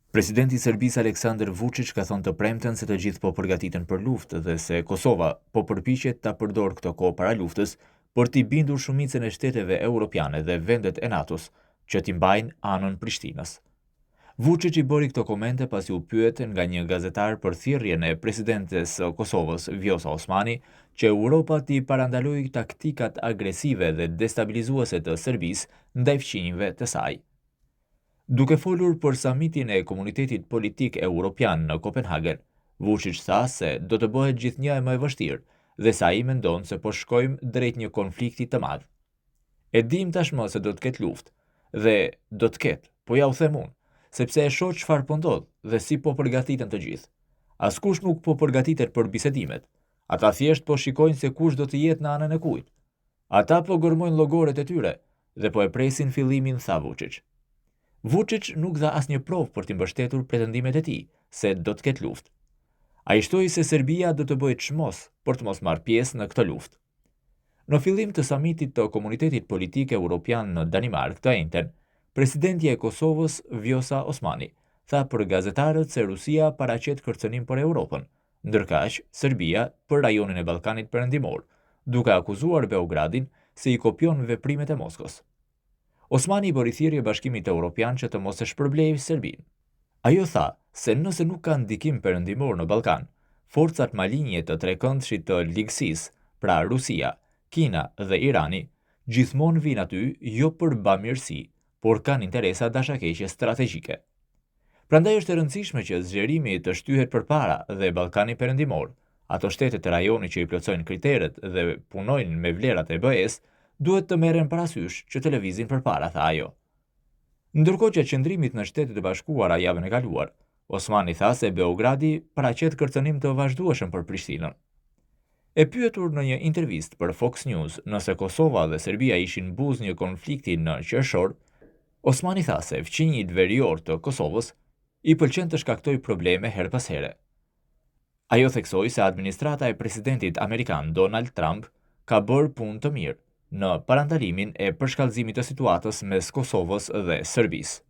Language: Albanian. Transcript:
Presidenti i Serbisë Aleksandar Vučić ka thënë të premten se të gjithë po përgatiten për luftë dhe se Kosova po përpiqet ta përdorë këtë kohë para luftës për t'i bindur shumicën e shteteve europiane dhe vendet e NATO-s që t'i mbajnë anën Prishtinës. Vučić i bëri këto komente pasi u pyet nga një gazetar për thirrjen e presidentes së Kosovës Vjosa Osmani që Europa t'i parandalojë taktikat agresive dhe destabilizuese të Serbisë ndaj fqinjve të saj. Duke folur për samitin e Komunitetit Politik Europian në Kopenhagen, Vučić tha se do të bëhet gjithnjë e më e vështirë dhe sa ai mendon se po shkojmë drejt një konflikti të madh. E dim tashmë se do të ketë luftë dhe do të ketë, po ja u them unë, sepse e shoh çfarë po ndodh dhe si po përgatiten të gjithë. Askush nuk po përgatitet për bisedimet. Ata thjesht po shikojnë se kush do të jetë në anën e kujt. Ata po gërmojnë llogoret e tyre dhe po e presin fillimin, tha Vučić. Vučić nuk dha asnjë provë për t'i mbështetur pretendimet e tij se do të ketë luftë. Ai shtoi se Serbia do të bëjë çmos për të mos marrë pjesë në këtë luftë. Në fillim të samitit të Komunitetit Politik Europian në Danimark të njëjtën, presidentja e Kosovës Vjosa Osmani tha për gazetarët se Rusia paraqet kërcënim për Europën, ndërkaq Serbia për rajonin e Ballkanit Perëndimor, duke akuzuar Beogradin se i kopjon veprimet e Moskës. Osmani i bëri thirrje Bashkimit Evropian që të mos e shpërblejë Serbinë. Ajo tha se nëse nuk ka ndikim perëndimor në Ballkan, forcat malinje të trekëndshit të ligësisë, pra Rusia, Kina dhe Irani, gjithmonë vijnë aty jo për bamirësi, por kanë interesa dashakeqe strategjike. Prandaj është e rëndësishme që zgjerimi të shtyhet përpara dhe Ballkani Perëndimor, ato shtete të rajonit që i plotësojnë kriteret dhe punojnë me vlerat e BE-s, duhet të merren parasysh që të lëvizin përpara, tha ajo. Ndërkohë që qëndrimit në Shtetet e Bashkuara javën e kaluar, Osmani tha se Beogradi paraqet kërcënim të vazhdueshëm për Prishtinën. E pyetur në një intervistë për Fox News nëse Kosova dhe Serbia ishin buzë një konflikti në qershor, Osmani tha se fqinjit verior të Kosovës i pëlqen të shkaktojë probleme her pas here. Ajo theksoi se administrata e presidentit amerikan Donald Trump ka bërë punë të mirë në parandalimin e përshkallëzimit të situatës mes Kosovës dhe Serbisë.